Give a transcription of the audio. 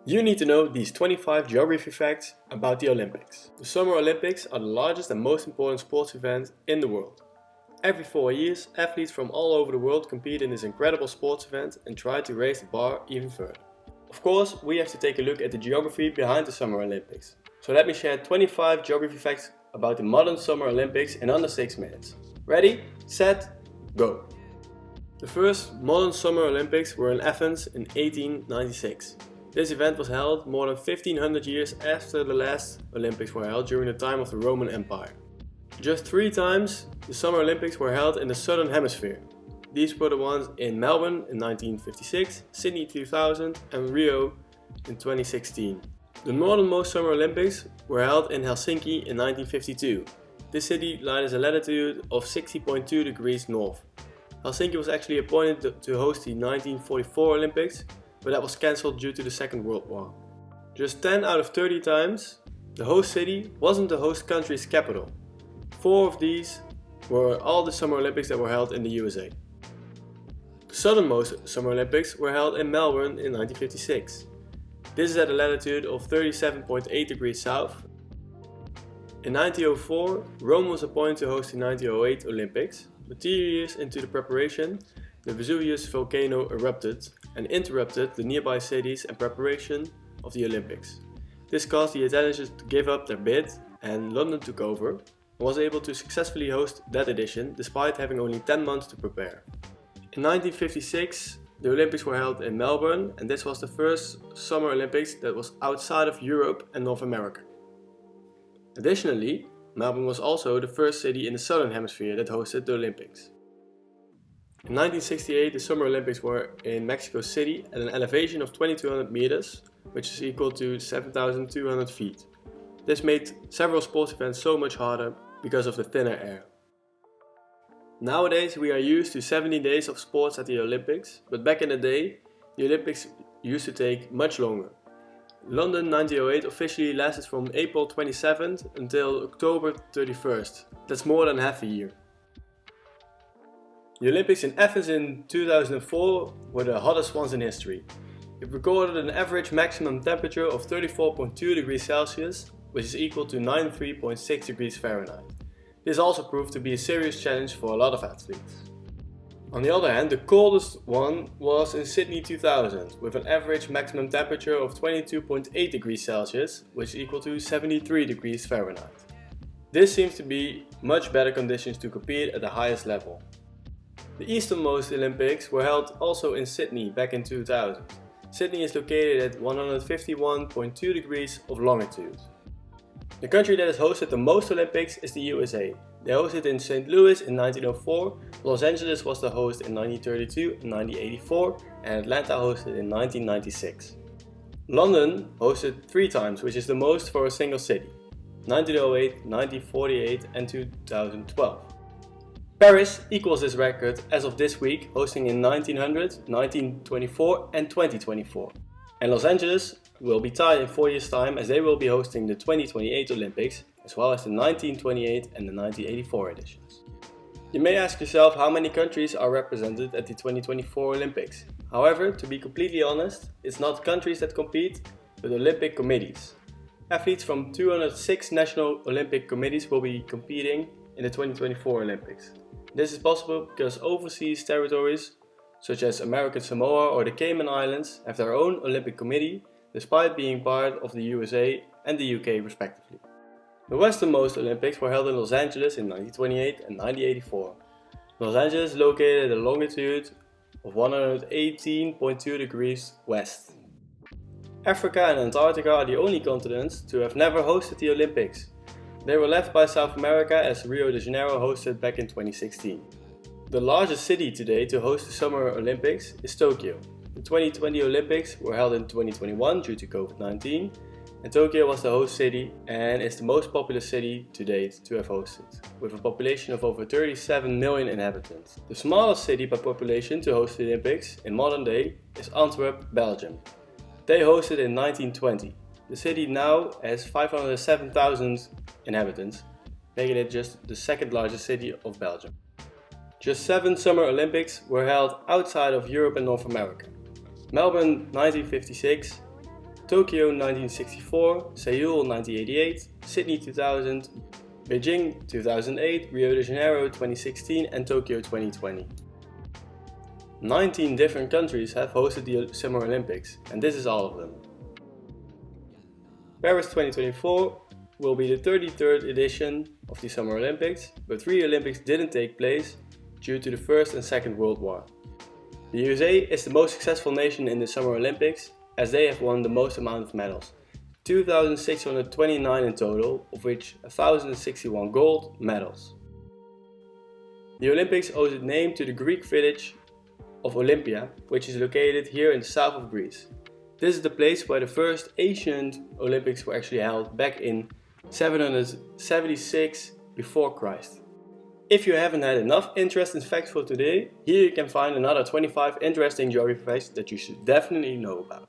You need to know these 25 geography facts about the Olympics. The Summer Olympics are the largest and most important sports event in the world. Every 4 years, athletes from all over the world compete in this incredible sports event and try to raise the bar even further. Of course, we have to take a look at the geography behind the Summer Olympics. So let me share 25 geography facts about the modern Summer Olympics in under 6 minutes. Ready, set, go! The first modern Summer Olympics were in Athens in 1896. This event was held more than 1500 years after the last Olympics were held during the time of the Roman Empire. Just 3 times the Summer Olympics were held in the Southern Hemisphere. These were the ones in Melbourne in 1956, Sydney 2000 and Rio in 2016. The northernmost Summer Olympics were held in Helsinki in 1952. This city lies at a latitude of 60.2 degrees north. Helsinki was actually appointed to host the 1944 Olympics, but that was cancelled due to the Second World War. Just 10 out of 30 times, the host city wasn't the host country's capital. 4 of these were all the Summer Olympics that were held in the USA. The southernmost Summer Olympics were held in Melbourne in 1956. This is at a latitude of 37.8 degrees south. In 1904, Rome was appointed to host the 1908 Olympics, but 2 years into the preparation, the Vesuvius volcano erupted and interrupted the nearby cities and preparation of the Olympics. This caused the Italians to give up their bid, and London took over and was able to successfully host that edition despite having only 10 months to prepare. In 1956, the Olympics were held in Melbourne, and this was the first Summer Olympics that was outside of Europe and North America. Additionally, Melbourne was also the first city in the Southern Hemisphere that hosted the Olympics. In 1968, the Summer Olympics were in Mexico City at an elevation of 2200 meters, which is equal to 7,200 feet. This made several sports events so much harder because of the thinner air. Nowadays we are used to 70 days of sports at the Olympics, but back in the day, the Olympics used to take much longer. London 1908 officially lasted from April 27th until October 31st. That's more than half a year. The Olympics in Athens in 2004 were the hottest ones in history. It recorded an average maximum temperature of 34.2 degrees Celsius, which is equal to 93.6 degrees Fahrenheit. This also proved to be a serious challenge for a lot of athletes. On the other hand, the coldest one was in Sydney 2000, with an average maximum temperature of 22.8 degrees Celsius, which is equal to 73 degrees Fahrenheit. This seems to be much better conditions to compete at the highest level. The easternmost Olympics were held also in Sydney back in 2000. Sydney is located at 151.2 degrees of longitude. The country that has hosted the most Olympics is the USA. They hosted in St. Louis in 1904, Los Angeles was the host in 1932 and 1984, and Atlanta hosted in 1996. London hosted 3 times, which is the most for a single city: 1908, 1948 and 2012. Paris equals this record as of this week, hosting in 1900, 1924 and 2024. And Los Angeles will be tied in 4 years' time, as they will be hosting the 2028 Olympics, as well as the 1928 and the 1984 editions. You may ask yourself how many countries are represented at the 2024 Olympics. However, to be completely honest, it's not countries that compete, but Olympic committees. Athletes from 206 national Olympic committees will be competing in the 2024 Olympics. This is possible because overseas territories, such as American Samoa or the Cayman Islands, have their own Olympic committee, despite being part of the USA and the UK respectively. The westernmost Olympics were held in Los Angeles in 1928 and 1984. Los Angeles is located at a longitude of 118.2 degrees west. Africa and Antarctica are the only continents to have never hosted the Olympics. They were left by South America, as Rio de Janeiro hosted back in 2016. The largest city today to host the Summer Olympics is Tokyo. The 2020 Olympics were held in 2021 due to COVID-19, and Tokyo was the host city and is the most populous city to date to have hosted, with a population of over 37 million inhabitants. The smallest city by population to host the Olympics in modern day is Antwerp, Belgium. They hosted in 1920. The city now has 507,000 inhabitants, making it just the second largest city of Belgium. Just 7 Summer Olympics were held outside of Europe and North America. Melbourne 1956, Tokyo 1964, Seoul 1988, Sydney 2000, Beijing 2008, Rio de Janeiro 2016 and Tokyo 2020. 19 different countries have hosted the Summer Olympics, and this is all of them. Paris 2024 will be the 33rd edition of the Summer Olympics, but 3 Olympics didn't take place due to the First and Second World War. The USA is the most successful nation in the Summer Olympics, as they have won the most amount of medals, 2,629 in total, of which 1,061 gold medals. The Olympics owes its name to the Greek village of Olympia, which is located here in the south of Greece. This is the place where the first ancient Olympics were actually held back in 776 before Christ. If you haven't had enough interesting facts for today, here you can find another 25 interesting geography facts that you should definitely know about.